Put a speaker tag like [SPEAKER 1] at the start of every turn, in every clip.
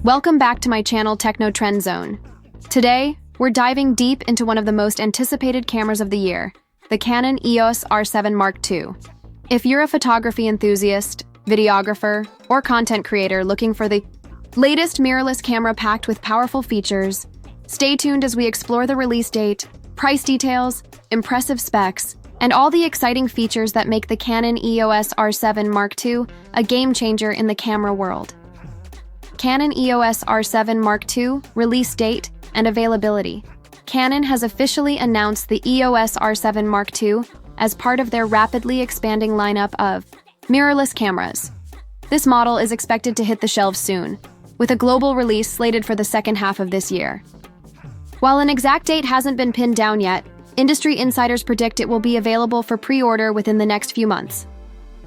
[SPEAKER 1] Welcome back to my channel Techno Trend Zone. Today, we're diving deep into one of the most anticipated cameras of the year, the Canon EOS R7 Mark II. If you're a photography enthusiast, videographer, or content creator looking for the latest mirrorless camera packed with powerful features, stay tuned as we explore the release date, price details, impressive specs, and all the exciting features that make the Canon EOS R7 Mark II a game-changer in the camera world. Canon EOS R7 Mark II, release date, and availability. Canon has officially announced the EOS R7 Mark II as part of their rapidly expanding lineup of mirrorless cameras. This model is expected to hit the shelves soon, with a global release slated for the second half of this year. While an exact date hasn't been pinned down yet, industry insiders predict it will be available for pre-order within the next few months.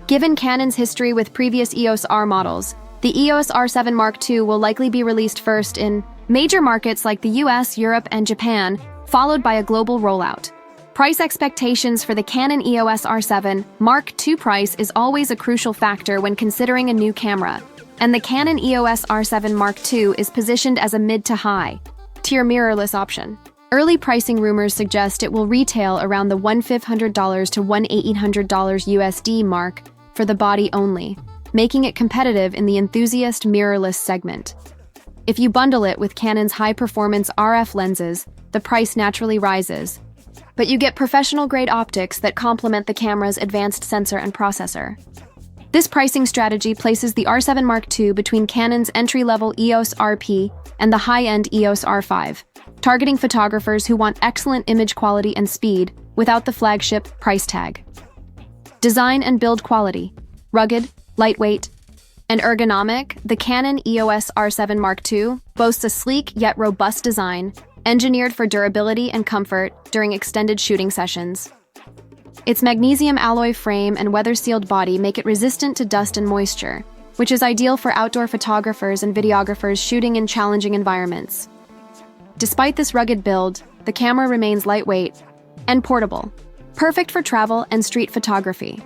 [SPEAKER 1] Given Canon's history with previous EOS R models, the EOS R7 Mark II will likely be released first in major markets like the US, Europe, and Japan, followed by a global rollout. Price expectations for the Canon EOS R7 Mark II price is always a crucial factor when considering a new camera, and the Canon EOS R7 Mark II is positioned as a mid to high tier mirrorless option. Early pricing rumors suggest it will retail around the $1,500 to $1,800 USD mark for the body only, making it competitive in the enthusiast mirrorless segment. If you bundle it with Canon's high-performance RF lenses, the price naturally rises, but you get professional-grade optics that complement the camera's advanced sensor and processor. This pricing strategy places the R7 Mark II between Canon's entry-level EOS RP and the high-end EOS R5, targeting photographers who want excellent image quality and speed without the flagship price tag. Design and build quality. Rugged, lightweight, and ergonomic, the Canon EOS R7 Mark II boasts a sleek yet robust design, engineered for durability and comfort during extended shooting sessions. Its magnesium alloy frame and weather-sealed body make it resistant to dust and moisture, which is ideal for outdoor photographers and videographers shooting in challenging environments. Despite this rugged build, the camera remains lightweight and portable, perfect for travel and street photography.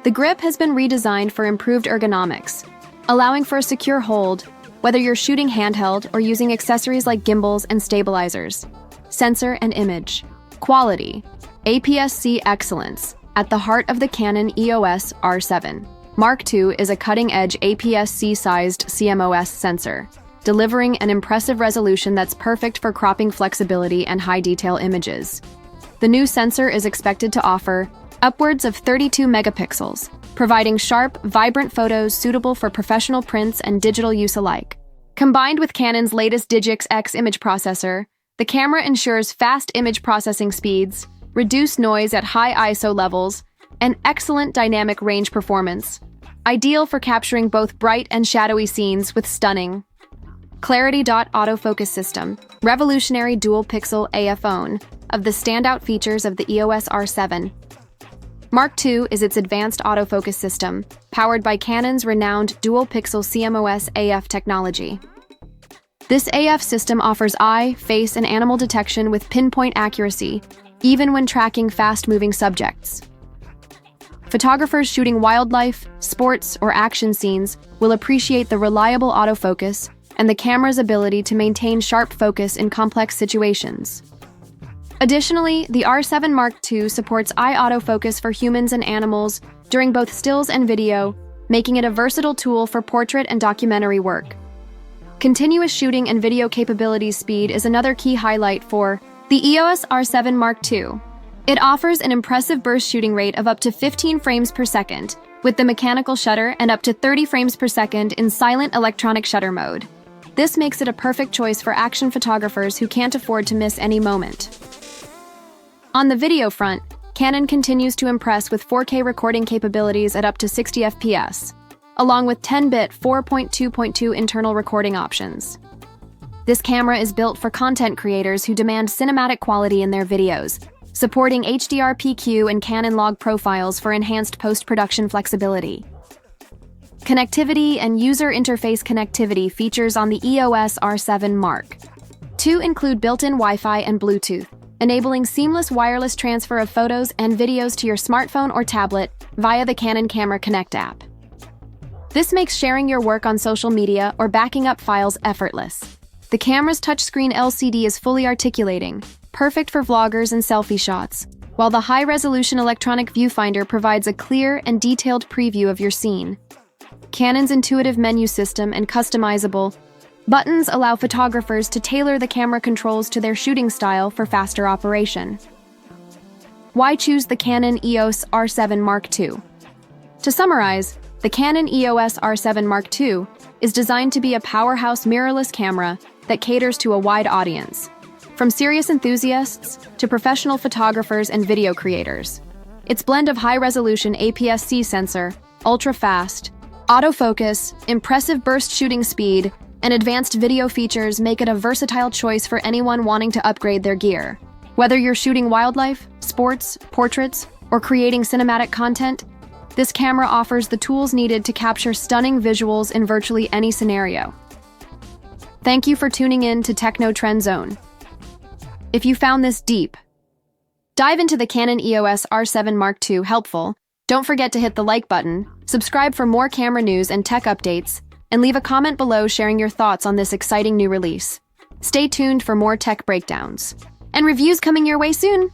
[SPEAKER 1] The grip has been redesigned for improved ergonomics, allowing for a secure hold, whether you're shooting handheld or using accessories like gimbals and stabilizers. Sensor and image. Quality. APS-C excellence. At the heart of the Canon EOS R7 Mark II is a cutting-edge APS-C-sized CMOS sensor, delivering an impressive resolution that's perfect for cropping flexibility and high-detail images. The new sensor is expected to offer upwards of 32 megapixels, providing sharp, vibrant photos suitable for professional prints and digital use alike. Combined with Canon's latest Digix X image processor, the camera ensures fast image processing speeds, reduced noise at high ISO levels, and excellent dynamic range performance, ideal for capturing both bright and shadowy scenes with stunning clarity. Autofocus system, revolutionary dual-pixel AF-phone, of the standout features of the EOS R7 Mark II is its advanced autofocus system, powered by Canon's renowned dual-pixel CMOS AF technology. This AF system offers eye, face, and animal detection with pinpoint accuracy, even when tracking fast-moving subjects. Photographers shooting wildlife, sports, or action scenes will appreciate the reliable autofocus and the camera's ability to maintain sharp focus in complex situations. Additionally, the R7 Mark II supports eye autofocus for humans and animals during both stills and video, making it a versatile tool for portrait and documentary work. Continuous shooting and video capabilities speed is another key highlight for the EOS R7 Mark II. It offers an impressive burst shooting rate of up to 15 frames per second with the mechanical shutter and up to 30 frames per second in silent electronic shutter mode. This makes it a perfect choice for action photographers who can't afford to miss any moment. On the video front, Canon continues to impress with 4K recording capabilities at up to 60 FPS, along with 10-bit 4.2.2 internal recording options. This camera is built for content creators who demand cinematic quality in their videos, supporting HDR PQ and Canon log profiles for enhanced post-production flexibility. Connectivity and user interface connectivity features on the EOS R7 Mark II include built-in Wi-Fi and Bluetooth, enabling seamless wireless transfer of photos and videos to your smartphone or tablet via the Canon Camera Connect app. This makes sharing your work on social media or backing up files effortless. The camera's touchscreen LCD is fully articulating, perfect for vloggers and selfie shots, while the high-resolution electronic viewfinder provides a clear and detailed preview of your scene. Canon's intuitive menu system and customizable buttons allow photographers to tailor the camera controls to their shooting style for faster operation. Why choose the Canon EOS R7 Mark II? To summarize, the Canon EOS R7 Mark II is designed to be a powerhouse mirrorless camera that caters to a wide audience, from serious enthusiasts to professional photographers and video creators. Its blend of high-resolution APS-C sensor, ultra-fast, autofocus, impressive burst shooting speed, and advanced video features make it a versatile choice for anyone wanting to upgrade their gear. Whether you're shooting wildlife, sports, portraits, or creating cinematic content, this camera offers the tools needed to capture stunning visuals in virtually any scenario. Thank you for tuning in to Techno Trend Zone. If you found this deep dive into the Canon EOS R7 Mark II helpful, don't forget to hit the like button, subscribe for more camera news and tech updates, and leave a comment below sharing your thoughts on this exciting new release. Stay tuned for more tech breakdowns and reviews coming your way soon.